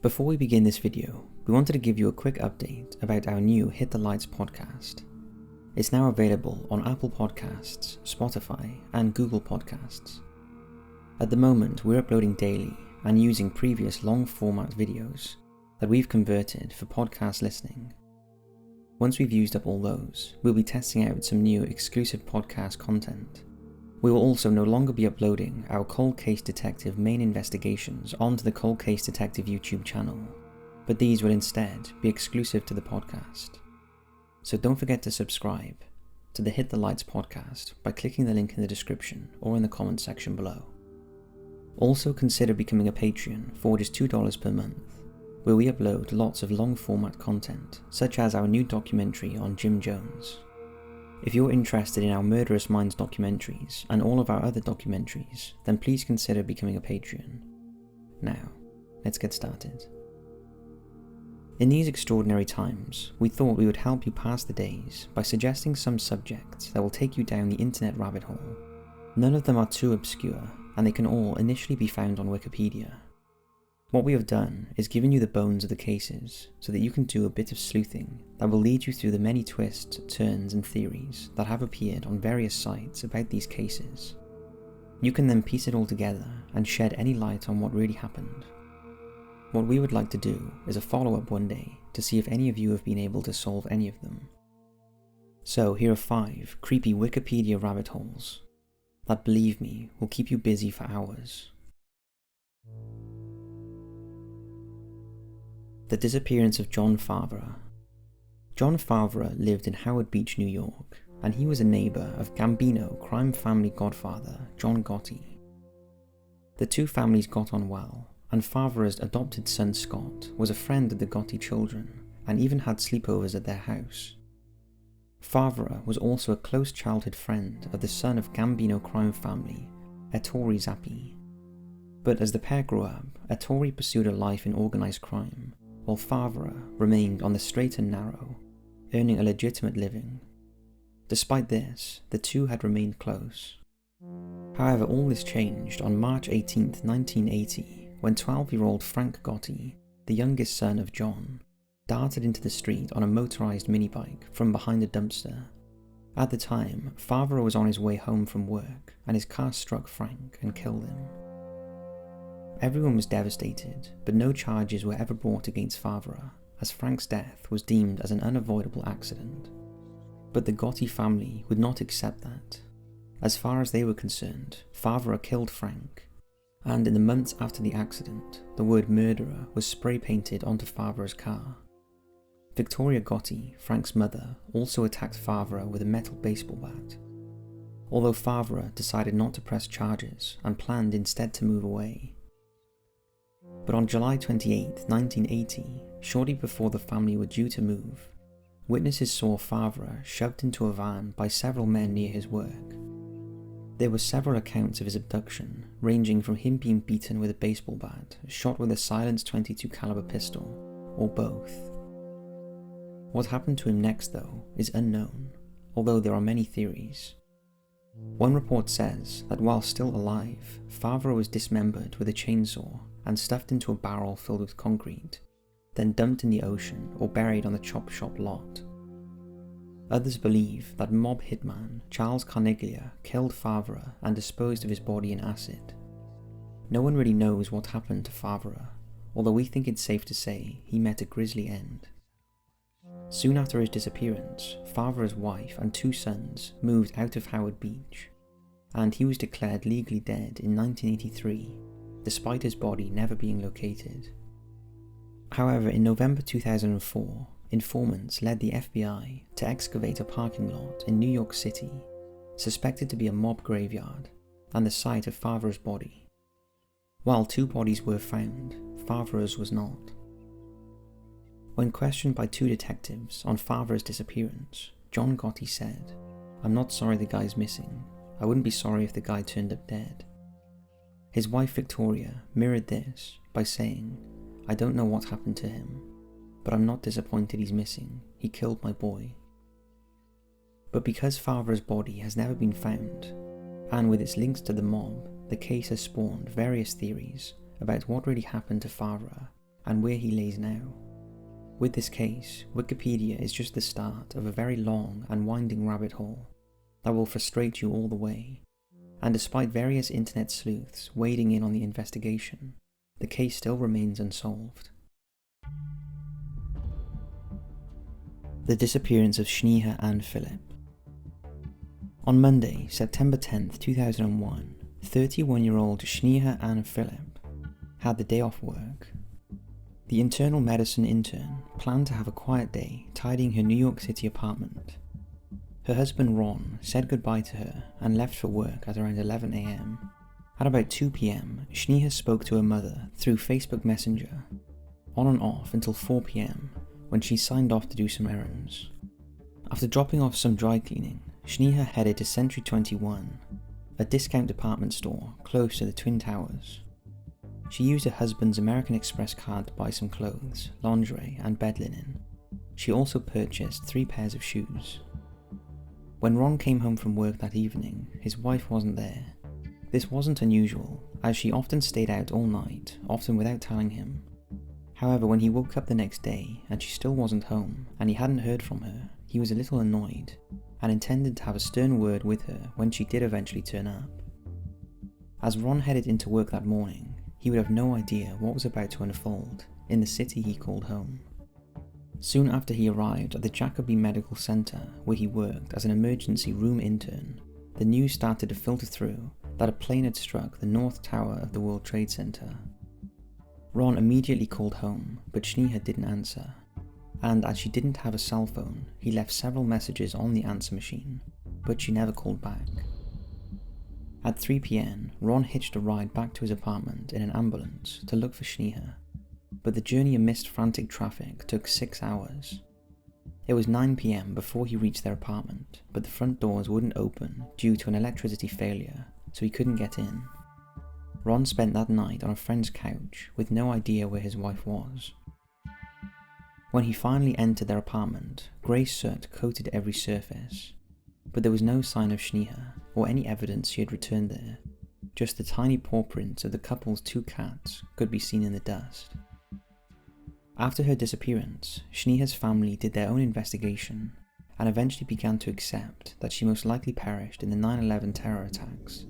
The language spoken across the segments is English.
Before we begin this video, we wanted to give you a quick update about our new Hit the Lights podcast. It's now available on Apple Podcasts, Spotify, and Google Podcasts. At the moment, we're uploading daily and using previous long-format videos that we've converted for podcast listening. Once we've used up all those, we'll be testing out some new exclusive podcast content. We will also no longer be uploading our Cold Case Detective main investigations onto the Cold Case Detective YouTube channel, but these will instead be exclusive to the podcast. So don't forget to subscribe to the Hit the Lights podcast by clicking the link in the description or in the comment section below. Also consider becoming a Patreon for just $2 per month, where we upload lots of long format content, such as our new documentary on Jim Jones. If you're interested in our Murderous Minds documentaries and all of our other documentaries, then please consider becoming a Patreon. Now, let's get started. In these extraordinary times, we thought we would help you pass the days by suggesting some subjects that will take you down the internet rabbit hole. None of them are too obscure, and they can all initially be found on Wikipedia. What we have done is given you the bones of the cases so that you can do a bit of sleuthing that will lead you through the many twists, turns and theories that have appeared on various sites about these cases. You can then piece it all together and shed any light on what really happened. What we would like to do is a follow-up one day to see if any of you have been able to solve any of them. So here are 5 creepy Wikipedia rabbit holes that, believe me, will keep you busy for hours. The Disappearance of Jon Favreau. Jon Favreau lived in Howard Beach, New York, and he was a neighbour of Gambino crime family godfather John Gotti. The two families got on well, and Favreau's adopted son Scott was a friend of the Gotti children and even had sleepovers at their house. Favara was also a close childhood friend of the son of Gambino crime family, Ettore Zappi. But as the pair grew up, Ettore pursued a life in organised crime, while Favara remained on the straight and narrow, earning a legitimate living. Despite this, the two had remained close. However, all this changed on March 18, 1980, when 12-year-old Frank Gotti, the youngest son of John, darted into the street on a motorised minibike from behind a dumpster. At the time, Favara was on his way home from work, and his car struck Frank and killed him. Everyone was devastated, but no charges were ever brought against Favara, as Frank's death was deemed as an unavoidable accident. But the Gotti family would not accept that. As far as they were concerned, Favara killed Frank, and in the months after the accident, the word murderer was spray painted onto Favara's car. Victoria Gotti, Frank's mother, also attacked Favara with a metal baseball bat. Although Favara decided not to press charges and planned instead to move away. But on July 28, 1980, shortly before the family were due to move, witnesses saw Favara shoved into a van by several men near his work. There were several accounts of his abduction, ranging from him being beaten with a baseball bat, shot with a silenced .22 caliber pistol, or both. What happened to him next, though, is unknown, although there are many theories. One report says that while still alive, Favara was dismembered with a chainsaw and stuffed into a barrel filled with concrete, then dumped in the ocean or buried on the chop shop lot. Others believe that mob hitman Charles Carneglia killed Favara and disposed of his body in acid. No one really knows what happened to Favara, although we think it's safe to say he met a grisly end. Soon after his disappearance, Favara's wife and 2 sons moved out of Howard Beach, and he was declared legally dead in 1983, despite his body never being located. However, in November 2004, informants led the FBI to excavate a parking lot in New York City, suspected to be a mob graveyard, and the site of Favara's body. While 2 bodies were found, Favara's was not. When questioned by 2 detectives on Favara's disappearance, John Gotti said, "I'm not sorry the guy's missing. I wouldn't be sorry if the guy turned up dead." His wife Victoria mirrored this by saying, "I don't know what happened to him, but I'm not disappointed he's missing. He killed my boy." But because Favara's body has never been found, and with its links to the mob, the case has spawned various theories about what really happened to Favara and where he lays now. With this case, Wikipedia is just the start of a very long and winding rabbit hole that will frustrate you all the way, and despite various internet sleuths wading in on the investigation, the case still remains unsolved. The disappearance of Sneha and Phillip. On Monday, September 10th, 2001, 31-year-old Sneha and Phillip had the day off work. The internal medicine intern planned to have a quiet day tidying her New York City apartment. Her husband Ron said goodbye to her and left for work at around 11 AM. At about 2 PM, Sneha spoke to her mother through Facebook Messenger, on and off until 4 PM, when she signed off to do some errands. After dropping off some dry cleaning, Sneha headed to Century 21, a discount department store close to the Twin Towers. She used her husband's American Express card to buy some clothes, lingerie, and bed linen. She also purchased 3 pairs of shoes. When Ron came home from work that evening, his wife wasn't there. This wasn't unusual, as she often stayed out all night, often without telling him. However, when he woke up the next day and she still wasn't home, and he hadn't heard from her, he was a little annoyed, and intended to have a stern word with her when she did eventually turn up. As Ron headed into work that morning, he would have no idea what was about to unfold in the city he called home. Soon after he arrived at the Jacobi Medical Center, where he worked as an emergency room intern, the news started to filter through that a plane had struck the North Tower of the World Trade Center. Ron immediately called home, but Sneha didn't answer, and as she didn't have a cell phone, he left several messages on the answer machine, but she never called back. At 3 PM, Ron hitched a ride back to his apartment in an ambulance to look for Sneha, but the journey amidst frantic traffic took 6 hours. It was 9 PM before he reached their apartment, but the front doors wouldn't open due to an electricity failure, so he couldn't get in. Ron spent that night on a friend's couch with no idea where his wife was. When he finally entered their apartment, grey soot coated every surface, but there was no sign of Sneha or any evidence she had returned there. Just the tiny paw prints of the couple's 2 cats could be seen in the dust. After her disappearance, Sneha's family did their own investigation and eventually began to accept that she most likely perished in the 9/11 terror attacks.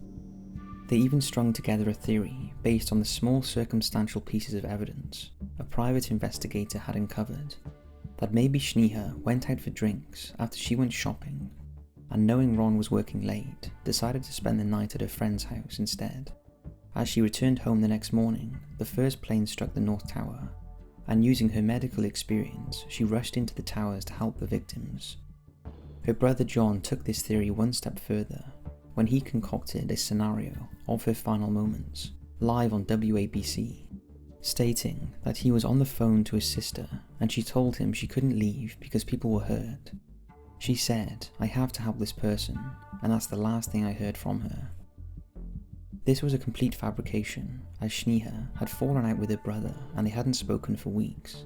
They even strung together a theory based on the small circumstantial pieces of evidence a private investigator had uncovered, that maybe Sneha went out for drinks after she went shopping, and knowing Ron was working late, decided to spend the night at her friend's house instead. As she returned home the next morning, the first plane struck the North Tower, and using her medical experience, she rushed into the towers to help the victims. Her brother John took this theory one step further, when he concocted a scenario of her final moments, live on WABC, stating that he was on the phone to his sister and she told him she couldn't leave because people were hurt. She said, "I have to help this person," and that's the last thing I heard from her. This was a complete fabrication, as Sneha had fallen out with her brother and they hadn't spoken for weeks.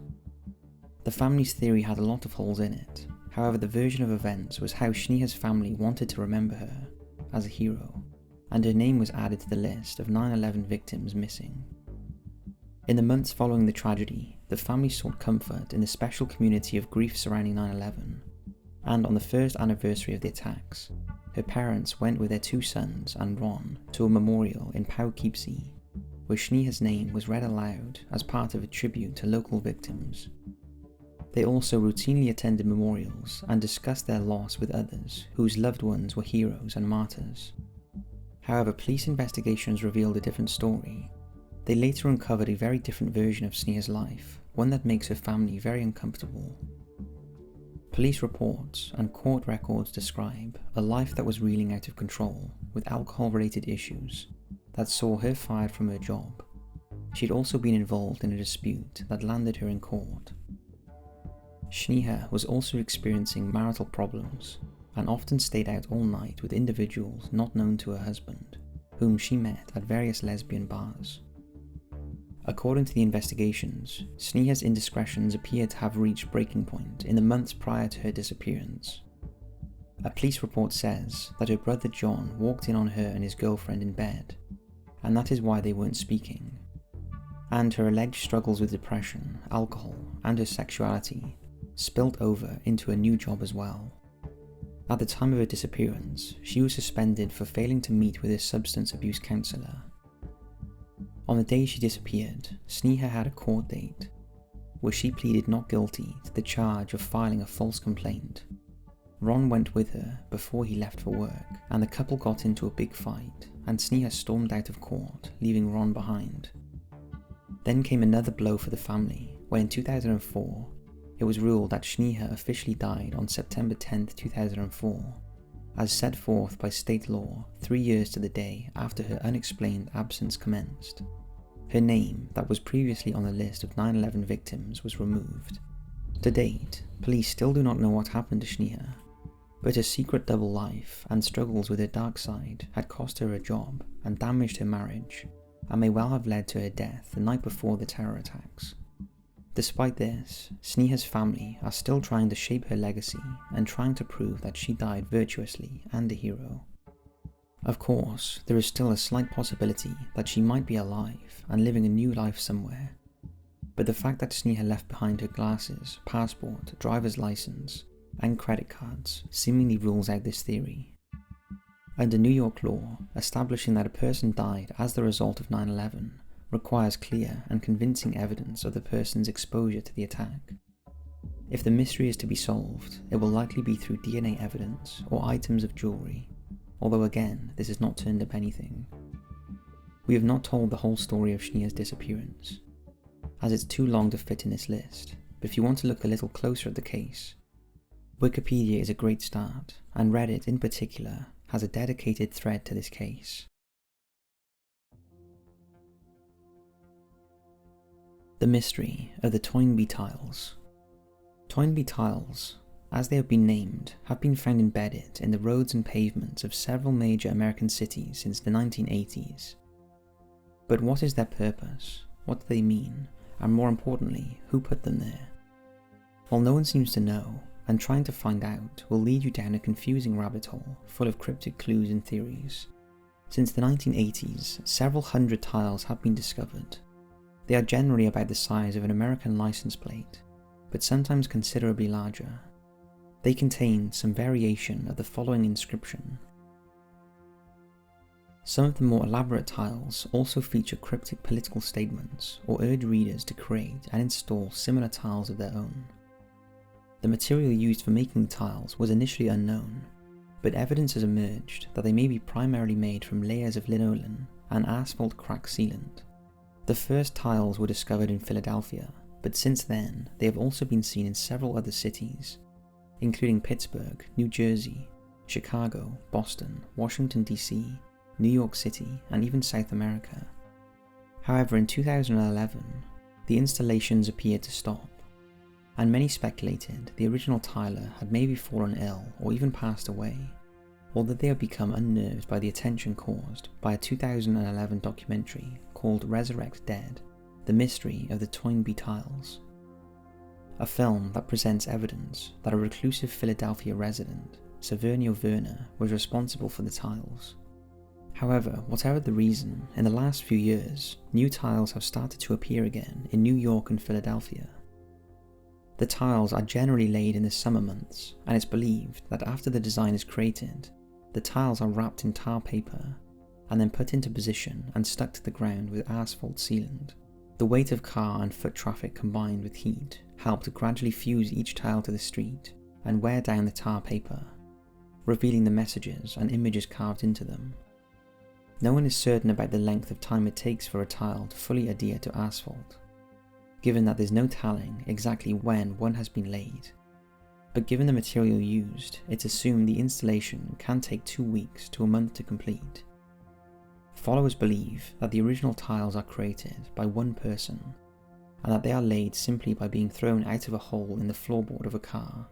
The family's theory had a lot of holes in it, however the version of events was how Sneha's family wanted to remember her as a hero, and her name was added to the list of 9/11 victims missing. In the months following the tragedy, the family sought comfort in the special community of grief surrounding 9/11, and on the first anniversary of the attacks, her parents went with their 2 sons and Ron to a memorial in Poughkeepsie, where Sneha's name was read aloud as part of a tribute to local victims. They also routinely attended memorials and discussed their loss with others whose loved ones were heroes and martyrs. However, police investigations revealed a different story. They later uncovered a very different version of Sneha's life, one that makes her family very uncomfortable. Police reports and court records describe a life that was reeling out of control, with alcohol-related issues that saw her fired from her job. She'd also been involved in a dispute that landed her in court. Sneha was also experiencing marital problems and often stayed out all night with individuals not known to her husband, whom she met at various lesbian bars. According to the investigations, Sneha's indiscretions appeared to have reached breaking point in the months prior to her disappearance. A police report says that her brother John walked in on her and his girlfriend in bed, and that is why they weren't speaking. and her alleged struggles with depression, alcohol, and her sexuality spilled over into a new job as well. At the time of her disappearance, she was suspended for failing to meet with her substance abuse counsellor. On the day she disappeared, Sneha had a court date, where she pleaded not guilty to the charge of filing a false complaint. Ron went with her before he left for work, and the couple got into a big fight, and Sneha stormed out of court, leaving Ron behind. Then came another blow for the family, when in 2004, it was ruled that Sneha officially died on September 10, 2004, as set forth by state law 3 years to the day after her unexplained absence commenced. Her name, that was previously on the list of 9/11 victims, was removed. To date, police still do not know what happened to Sneha, but her secret double life and struggles with her dark side had cost her a job and damaged her marriage, and may well have led to her death the night before the terror attacks. Despite this, Sneha's family are still trying to shape her legacy and trying to prove that she died virtuously and a hero. Of course, there is still a slight possibility that she might be alive and living a new life somewhere, but the fact that Sneha left behind her glasses, passport, driver's license, and credit cards seemingly rules out this theory. Under New York law, establishing that a person died as the result of 9/11 requires clear and convincing evidence of the person's exposure to the attack. If the mystery is to be solved, it will likely be through DNA evidence or items of jewellery, although again, this has not turned up anything. We have not told the whole story of Sneha's disappearance, as it's too long to fit in this list, but if you want to look a little closer at the case, Wikipedia is a great start, and Reddit in particular has a dedicated thread to this case. The mystery of the Toynbee tiles. Toynbee tiles, as they have been named, have been found embedded in the roads and pavements of several major American cities since the 1980s. But what is their purpose? What do they mean? And more importantly, who put them there? While no one seems to know, and trying to find out will lead you down a confusing rabbit hole full of cryptic clues and theories. Since the 1980s, several hundred tiles have been discovered. They are generally about the size of an American license plate, but sometimes considerably larger. They contain some variation of the following inscription. Some of the more elaborate tiles also feature cryptic political statements or urge readers to create and install similar tiles of their own. The material used for making the tiles was initially unknown, but evidence has emerged that they may be primarily made from layers of linoleum and asphalt crack sealant. The first tiles were discovered in Philadelphia, but since then they have also been seen in several other cities, including Pittsburgh, New Jersey, Chicago, Boston, Washington DC, New York City, and even South America. However, in 2011, the installations appeared to stop, and many speculated the original tiler had maybe fallen ill or even passed away, or that they had become unnerved by the attention caused by a 2011 documentary called Resurrect Dead: The Mystery of the Toynbee Tiles, a film that presents evidence that a reclusive Philadelphia resident, Severnio Werner, was responsible for the tiles. However, whatever the reason, in the last few years, new tiles have started to appear again in New York and Philadelphia. The tiles are generally laid in the summer months, and it's believed that after the design is created, the tiles are wrapped in tar paper and then put into position and stuck to the ground with asphalt sealant. The weight of car and foot traffic combined with heat help to gradually fuse each tile to the street and wear down the tar paper, revealing the messages and images carved into them. No one is certain about the length of time it takes for a tile to fully adhere to asphalt, given that there's no telling exactly when one has been laid. But given the material used, it's assumed the installation can take 2 weeks to a month to complete. Followers believe that the original tiles are created by one person, and that they are laid simply by being thrown out of a hole in the floorboard of a car,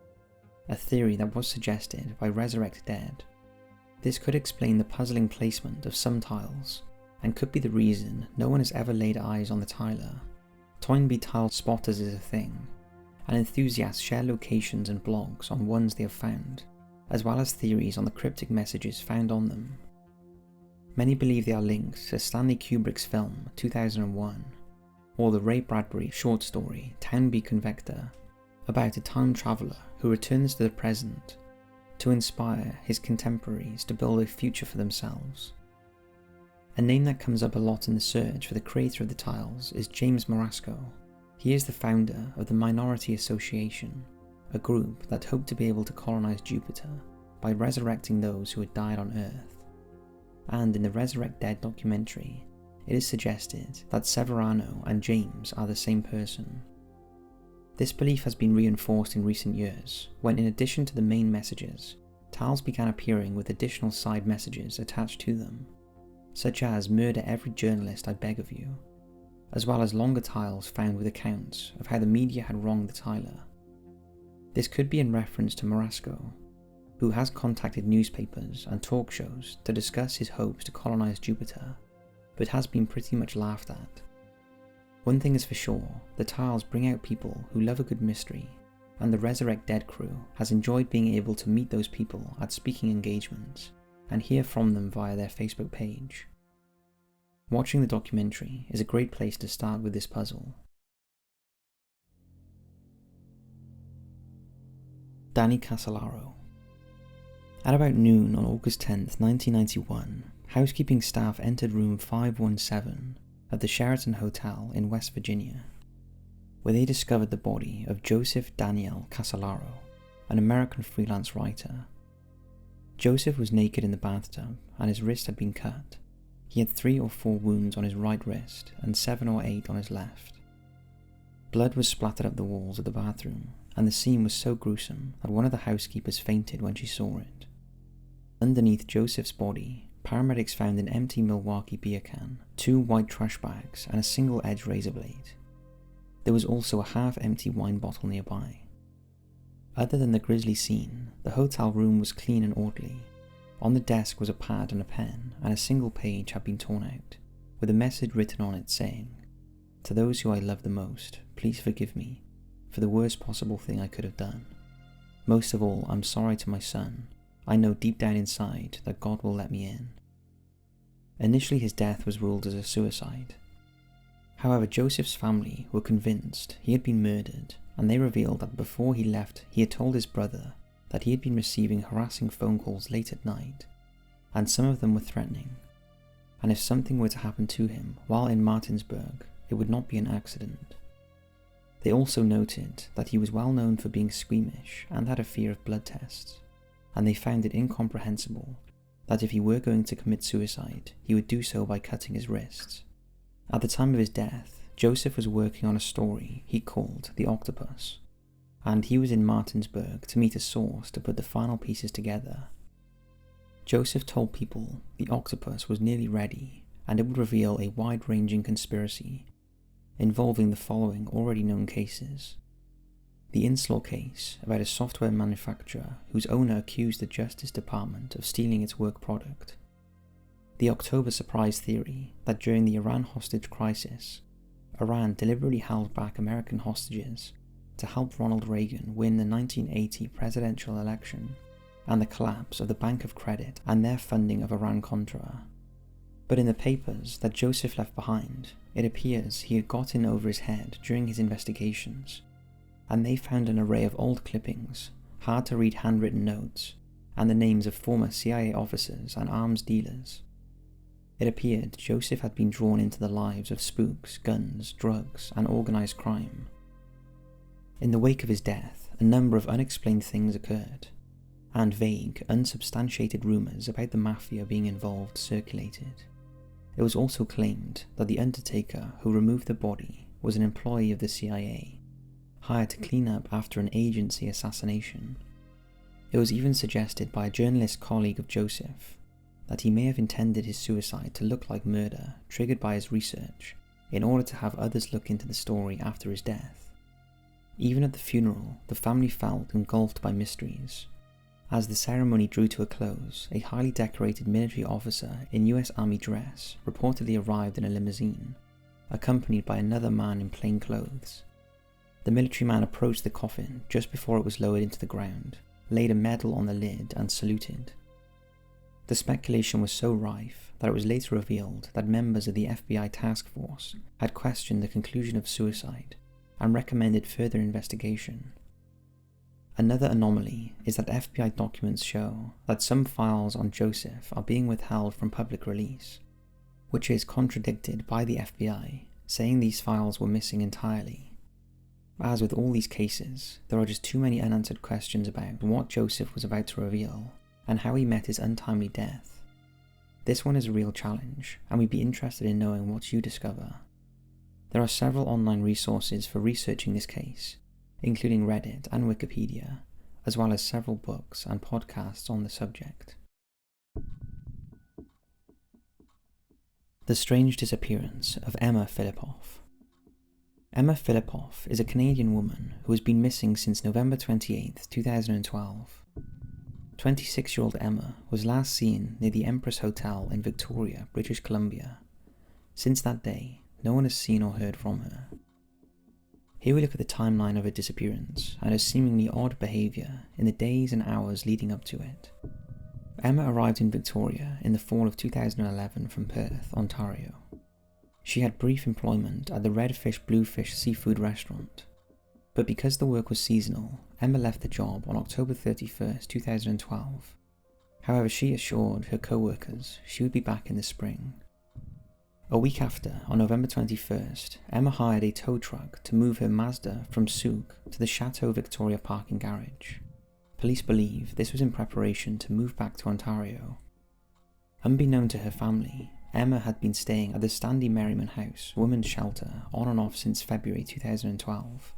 a theory that was suggested by Resurrect Dead. This could explain the puzzling placement of some tiles, and could be the reason no one has ever laid eyes on the tiler. Toynbee tile spotters is a thing, and enthusiasts share locations and blogs on ones they have found, as well as theories on the cryptic messages found on them. Many believe they are linked to Stanley Kubrick's film 2001, or the Ray Bradbury short story Toynbee Convector, about a time traveller who returns to the present to inspire his contemporaries to build a future for themselves. A name that comes up a lot in the search for the creator of the tiles is James Marasco. He is the founder of the Minority Association, a group that hoped to be able to colonize Jupiter by resurrecting those who had died on Earth. And in the Resurrect Dead documentary, it is suggested that Severano and James are the same person. This belief has been reinforced in recent years, when in addition to the main messages, tiles began appearing with additional side messages attached to them, such as "Murder every journalist I beg of you," as well as longer tiles found with accounts of how the media had wronged the tiler. This could be in reference to Marasco, who has contacted newspapers and talk shows to discuss his hopes to colonize Jupiter, but has been pretty much laughed at. One thing is for sure, the tiles bring out people who love a good mystery, and the Resurrect Dead crew has enjoyed being able to meet those people at speaking engagements and hear from them via their Facebook page. Watching the documentary is a great place to start with this puzzle. Danny Casolaro. At about noon on August 10th, 1991, housekeeping staff entered room 517 of the Sheraton Hotel in West Virginia, where they discovered the body of Joseph Daniel Casolaro, an American freelance writer. Joseph was naked in the bathtub and his wrist had been cut. He had 3 or 4 wounds on his right wrist and 7 or 8 on his left. Blood was splattered up the walls of the bathroom, and the scene was so gruesome that one of the housekeepers fainted when she saw it. Underneath Joseph's body, paramedics found an empty Milwaukee beer can, 2 white trash bags, and a single-edged razor blade. There was also a half-empty wine bottle nearby. Other than the grisly scene, the hotel room was clean and orderly. On the desk was a pad and a pen, and a single page had been torn out, with a message written on it saying, "To those who I love the most, please forgive me for the worst possible thing I could have done. Most of all, I'm sorry to my son. I know deep down inside that God will let me in." Initially his death was ruled as a suicide. However, Joseph's family were convinced he had been murdered, and they revealed that before he left he had told his brother that he had been receiving harassing phone calls late at night, and some of them were threatening, and if something were to happen to him while in Martinsburg, it would not be an accident. They also noted that he was well known for being squeamish and had a fear of blood tests, and they found it incomprehensible that if he were going to commit suicide, he would do so by cutting his wrists. At the time of his death, Joseph was working on a story he called The Octopus, and he was in Martinsburg to meet a source to put the final pieces together. Joseph told people The Octopus was nearly ready, and it would reveal a wide-ranging conspiracy involving the following already known cases. The Inslaw case, about a software manufacturer whose owner accused the Justice Department of stealing its work product. The October surprise theory that during the Iran hostage crisis, Iran deliberately held back American hostages to help Ronald Reagan win the 1980 presidential election, and the collapse of the Bank of Credit and their funding of Iran-Contra. But in the papers that Joseph left behind, it appears he had got in over his head during his investigations, and they found an array of old clippings, hard-to-read handwritten notes, and the names of former CIA officers and arms dealers. It appeared Joseph had been drawn into the lives of spooks, guns, drugs, and organized crime. In the wake of his death, a number of unexplained things occurred, and vague, unsubstantiated rumors about the mafia being involved circulated. It was also claimed that the undertaker who removed the body was an employee of the CIA, hired to clean up after an agency assassination. It was even suggested by a journalist colleague of Joseph that he may have intended his suicide to look like murder triggered by his research in order to have others look into the story after his death. Even at the funeral, the family felt engulfed by mysteries. As the ceremony drew to a close, a highly decorated military officer in US Army dress reportedly arrived in a limousine, accompanied by another man in plain clothes. The military man approached the coffin just before it was lowered into the ground, laid a medal on the lid and saluted. The speculation was so rife that it was later revealed that members of the FBI task force had questioned the conclusion of suicide and recommended further investigation. Another anomaly is that FBI documents show that some files on Joseph are being withheld from public release, which is contradicted by the FBI, saying these files were missing entirely. As with all these cases, there are just too many unanswered questions about what Joseph was about to reveal and how he met his untimely death. This one is a real challenge, and we'd be interested in knowing what you discover. There are several online resources for researching this case, including Reddit and Wikipedia, as well as several books and podcasts on the subject. The strange disappearance of Emma Fillipoff. Emma Fillipoff is a Canadian woman who has been missing since November 28, 2012. 26-year-old Emma was last seen near the Empress Hotel in Victoria, British Columbia. Since that day, no one has seen or heard from her. Here we look at the timeline of her disappearance and her seemingly odd behaviour in the days and hours leading up to it. Emma arrived in Victoria in the fall of 2011 from Perth, Ontario. She had brief employment at the Red Fish Bluefish seafood restaurant, but because the work was seasonal, Emma left the job on October 31, 2012. However, she assured her co-workers she would be back in the spring. A week after, on November 21st, Emma hired a tow truck to move her Mazda from Souk to the Chateau Victoria parking garage. Police believe this was in preparation to move back to Ontario. Unbeknown to her family, Emma had been staying at the Standy Merriman House women's shelter on and off since February 2012.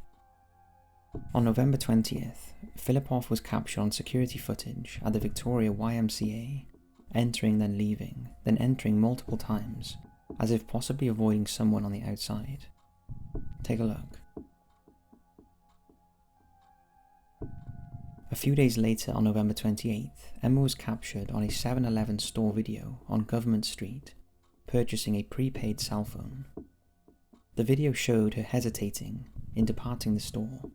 On November 20th, Fillipoff was captured on security footage at the Victoria YMCA, entering then leaving, then entering multiple times, as if possibly avoiding someone on the outside. Take a look. A few days later, on November 28th, Emma was captured on a 7-Eleven store video on Government Street, purchasing a prepaid cell phone. The video showed her hesitating in departing the store,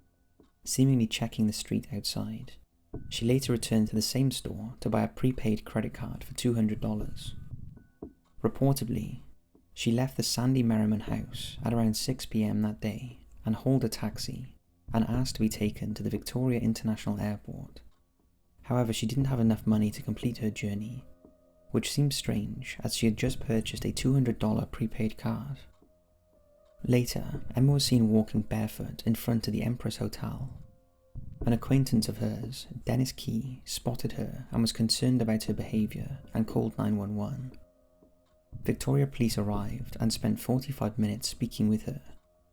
seemingly checking the street outside. She later returned to the same store to buy a prepaid credit card for $200. Reportedly, she left the Sandy Merriman house at around 6 p.m. that day and hauled a taxi and asked to be taken to the Victoria International Airport. However, she didn't have enough money to complete her journey, which seems strange as she had just purchased a $200 prepaid card. Later, Emma was seen walking barefoot in front of the Empress Hotel. An acquaintance of hers, Dennis Key, spotted her and was concerned about her behaviour and called 911. Victoria Police arrived and spent 45 minutes speaking with her,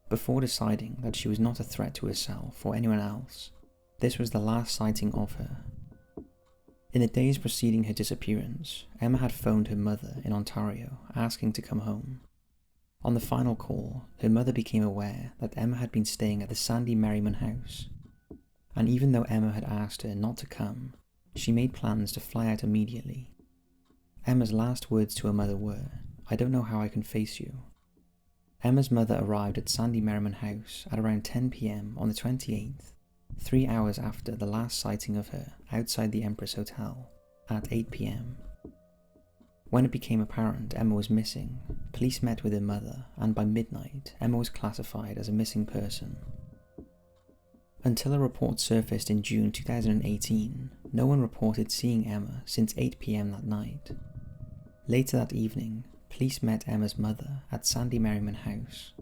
before deciding that she was not a threat to herself or anyone else. This was the last sighting of her. In the days preceding her disappearance, Emma had phoned her mother in Ontario asking to come home. On the final call, her mother became aware that Emma had been staying at the Sandy Merriman house, and even though Emma had asked her not to come, she made plans to fly out immediately. Emma's last words to her mother were, "I don't know how I can face you." Emma's mother arrived at Sandy Merriman house at around 10 p.m. on the 28th, 3 hours after the last sighting of her outside the Empress Hotel at 8 p.m. When it became apparent Emma was missing, police met with her mother, and by midnight Emma was classified as a missing person. Until a report surfaced in June 2018, no one reported seeing Emma since 8 p.m. that night. Later that evening, police met Emma's mother at Sandy Merriman house.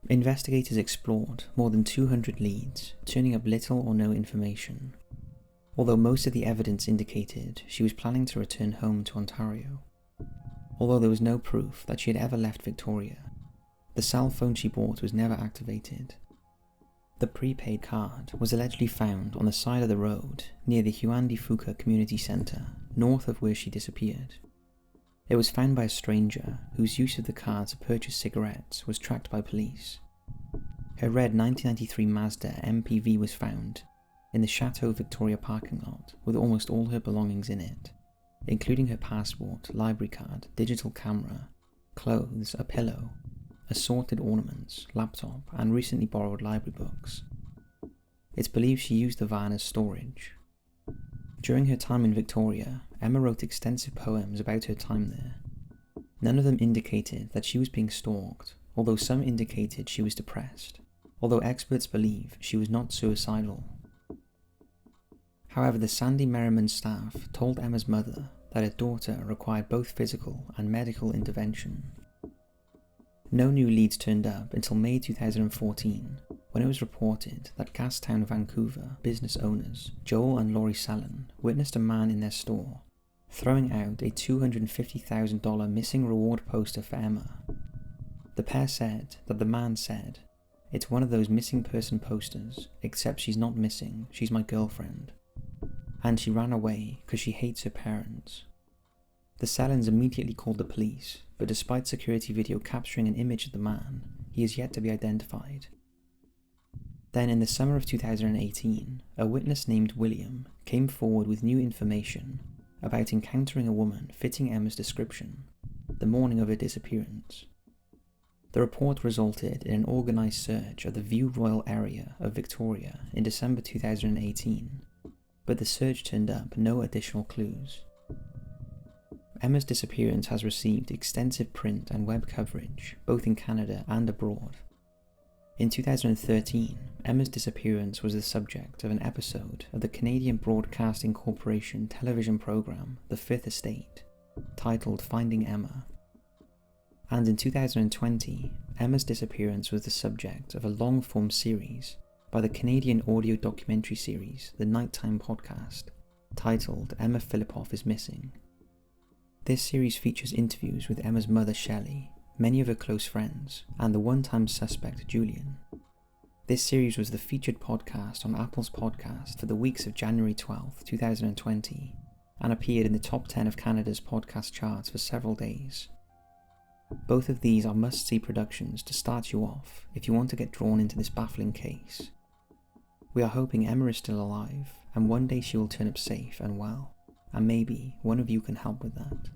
Investigators explored more than 200 leads, turning up little or no information. Although most of the evidence indicated she was planning to return home to Ontario. Although there was no proof that she had ever left Victoria, the cell phone she bought was never activated. The prepaid card was allegedly found on the side of the road near the Huandi Fuka Community Centre, north of where she disappeared. It was found by a stranger whose use of the card to purchase cigarettes was tracked by police. Her red 1993 Mazda MPV was found in the Chateau Victoria parking lot with almost all her belongings in it, including her passport, library card, digital camera, clothes, a pillow, assorted ornaments, laptop, and recently borrowed library books. It's believed she used the van as storage. During her time in Victoria, Emma wrote extensive poems about her time there. None of them indicated that she was being stalked, although some indicated she was depressed, although experts believe she was not suicidal. However, the Sandy Merriman staff told Emma's mother that her daughter required both physical and medical intervention. No new leads turned up until May 2014, when it was reported that Gastown, Vancouver business owners Joel and Laurie Sellen witnessed a man in their store throwing out a $250,000 missing reward poster for Emma. The pair said that the man said, "It's one of those missing person posters, except she's not missing, she's my girlfriend. And she ran away because she hates her parents." The Sellens immediately called the police, but despite security video capturing an image of the man, he is yet to be identified. Then in the summer of 2018, a witness named William came forward with new information about encountering a woman fitting Emma's description the morning of her disappearance. The report resulted in an organised search of the View Royal area of Victoria in December 2018, but the search turned up no additional clues. Emma's disappearance has received extensive print and web coverage, both in Canada and abroad. In 2013, Emma's disappearance was the subject of an episode of the Canadian Broadcasting Corporation television program The Fifth Estate, titled Finding Emma. And in 2020, Emma's disappearance was the subject of a long-form series by the Canadian audio documentary series The Nighttime Podcast, titled Emma Fillipoff is Missing. This series features interviews with Emma's mother Shelley, many of her close friends, and the one-time suspect Julian. This series was the featured podcast on Apple's podcast for the weeks of January 12, 2020, and appeared in the top 10 of Canada's podcast charts for several days. Both of these are must-see productions to start you off if you want to get drawn into this baffling case. We are hoping Emma is still alive, and one day she will turn up safe and well, and maybe one of you can help with that.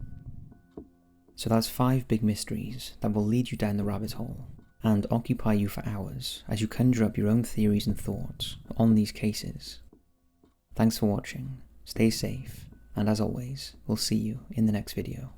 So that's 5 big mysteries that will lead you down the rabbit hole, and occupy you for hours as you conjure up your own theories and thoughts on these cases. Thanks for watching, stay safe, and as always, we'll see you in the next video.